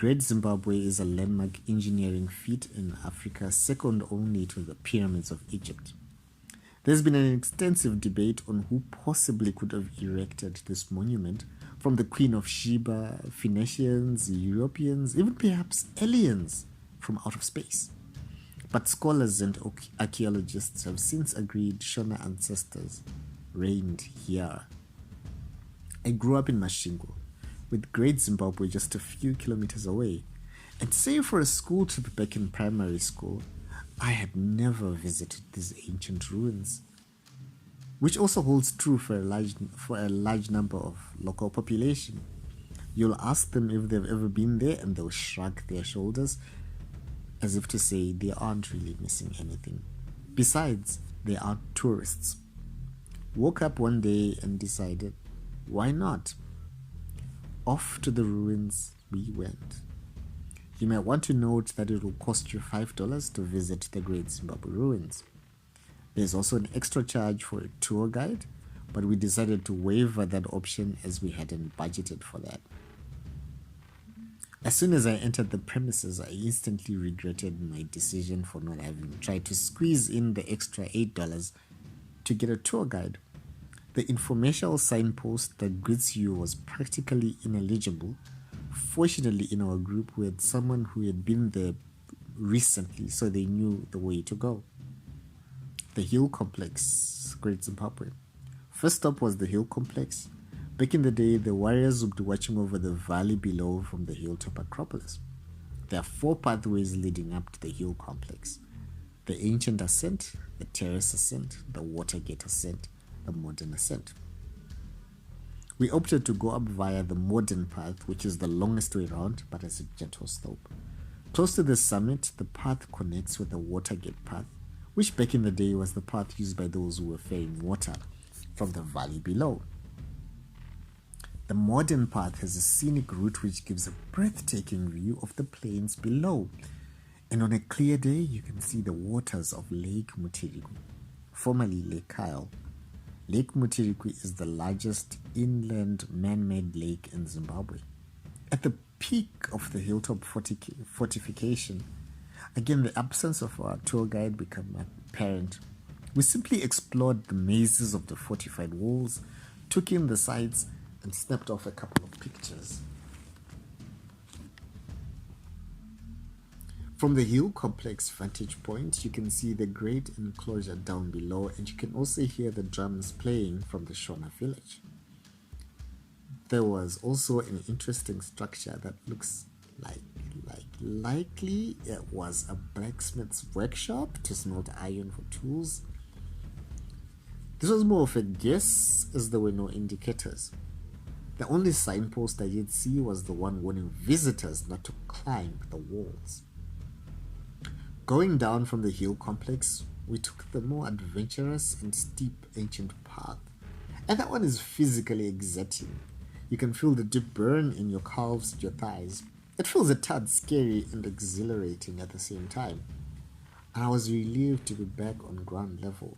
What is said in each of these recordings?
Great Zimbabwe is a landmark engineering feat in Africa, second only to the pyramids of Egypt. There's been an extensive debate on who possibly could have erected this monument, from the Queen of Sheba, Phoenicians, Europeans, even perhaps aliens from out of space. But scholars and archaeologists have since agreed Shona ancestors reigned here. I grew up in Masvingo, with Great Zimbabwe just a few kilometers away, and save for a school trip back in primary school, I had never visited these ancient ruins, which also holds true for a large number of local population. You'll ask them if they've ever been there, and they'll shrug their shoulders as if to say they aren't really missing anything. Besides, they are tourists. Woke up one day and decided, why not? Off to the ruins we went. You might want to note that it will cost you $5 to visit the Great Zimbabwe ruins. There's also an extra charge for a tour guide, but we decided to waive that option as we hadn't budgeted for that. As soon as I entered the premises, I instantly regretted my decision for not having tried to squeeze in the extra $8 to get a tour guide. The informational signpost that greets you was practically ineligible. Fortunately, in our group, we had someone who had been there recently, so they knew the way to go. The Hill Complex, Great Zimbabwe. First stop was the Hill Complex. Back in the day, the warriors would be watching over the valley below from the hilltop acropolis. There are 4 pathways leading up to the Hill Complex: the ancient ascent, the terrace ascent, the Watergate ascent, the modern ascent. We opted to go up via the modern path, which is the longest way around but has a gentle slope. Close to the summit, the path connects with the Watergate path, which back in the day was the path used by those who were ferrying water from the valley below. The modern path has a scenic route which gives a breathtaking view of the plains below, and on a clear day you can see the waters of Lake Mutiriku, formerly Lake Kyle. Lake Mutiriku is the largest inland man-made lake in Zimbabwe. At the peak of the hilltop fortification, again the absence of our tour guide became apparent. We simply explored the mazes of the fortified walls, took in the sights, and snapped off a couple of pictures. From the Hill Complex vantage point, you can see the great enclosure down below, and you can also hear the drums playing from the Shona village. There was also an interesting structure that looks likely it was a blacksmith's workshop to smelt iron for tools. This was more of a guess, as there were no indicators. The only signpost I did see was the one warning visitors not to climb the walls. Going down from the Hill Complex, we took the more adventurous and steep ancient path, and that one is physically exerting. You can feel the deep burn in your calves and your thighs. It feels a tad scary and exhilarating at the same time, and I was relieved to be back on ground level.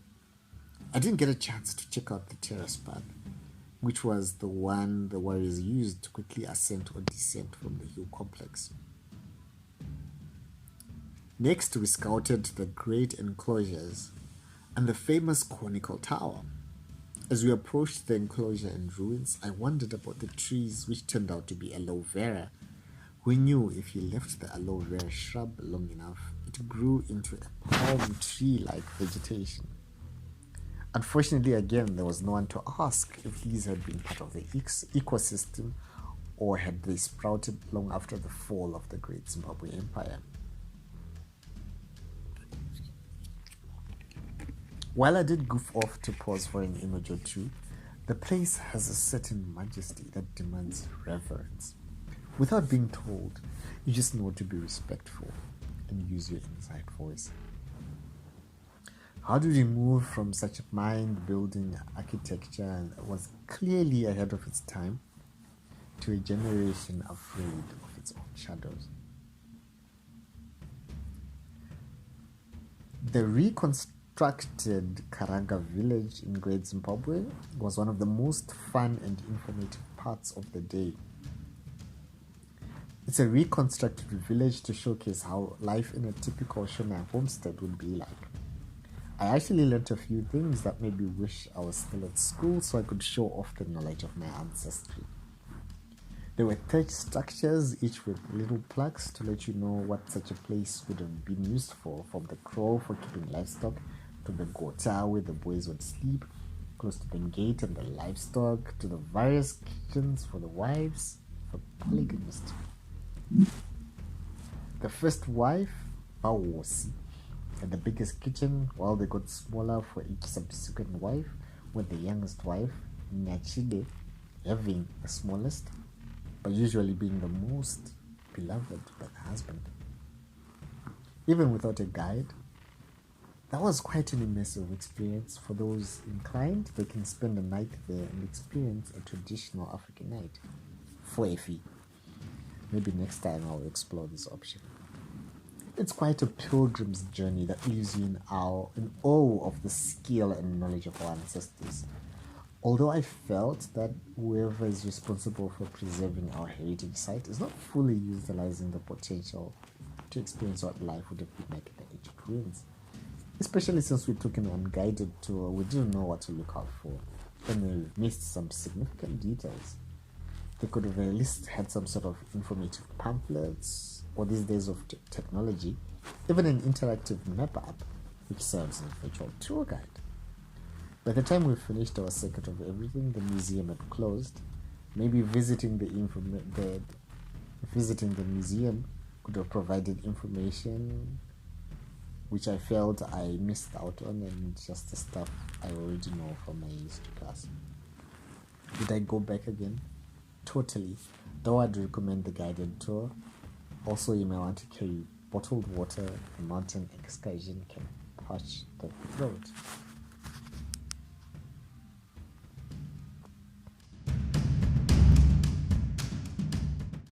I didn't get a chance to check out the terrace path, which was the one the warriors used to quickly ascend or descend from the Hill Complex. Next, we scouted the great enclosures and the famous conical tower. As we approached the enclosure and ruins, I wondered about the trees, which turned out to be aloe vera. We knew if you left the aloe vera shrub long enough, it grew into a palm tree-like vegetation. Unfortunately, again, there was no one to ask if these had been part of the ecosystem, or had they sprouted long after the fall of the Great Zimbabwe Empire. While I did goof off to pause for an image or two, the place has a certain majesty that demands reverence. Without being told, you just know to be respectful and use your inside voice. How did we move from such mind-building architecture that was clearly ahead of its time to a generation afraid of its own shadows? The reconstructed Karanga village in Great Zimbabwe was one of the most fun and informative parts of the day. It's a reconstructed village to showcase how life in a typical Shona homestead would be like. I actually learnt a few things that made me wish I was still at school so I could show off the knowledge of my ancestry. There were thatched structures, each with little plaques to let you know what such a place would have been used for, from the crow for keeping livestock to the gota where the boys would sleep, close to the gate and the livestock, to the various kitchens for the wives, for polygamists. The first wife, Bawosi, had the biggest kitchen, while they got smaller for each subsequent wife, with the youngest wife, Nyachide, having the smallest, but usually being the most beloved by the husband. Even without a guide, that was quite an immersive experience. For those inclined, they can spend a night there and experience a traditional African night for a fee. Maybe next time I'll explore this option. It's quite a pilgrim's journey that leaves you in awe of the skill and knowledge of our ancestors. Although I felt that whoever is responsible for preserving our heritage site is not fully utilizing the potential to experience what life would have been like in the ancient ruins. Especially since we took an unguided tour, we didn't know what to look out for, and we missed some significant details. They could have at least had some sort of informative pamphlets, or these days of technology, even an interactive map app which serves as a virtual tour guide. By the time we finished our circuit of everything, the museum had closed. Maybe visiting the museum could have provided information which I felt I missed out on, and just the stuff I already know from my history class. Would I go back again? Totally. Though I'd recommend the guided tour. Also, you may want to carry bottled water. A mountain excursion can parch the throat.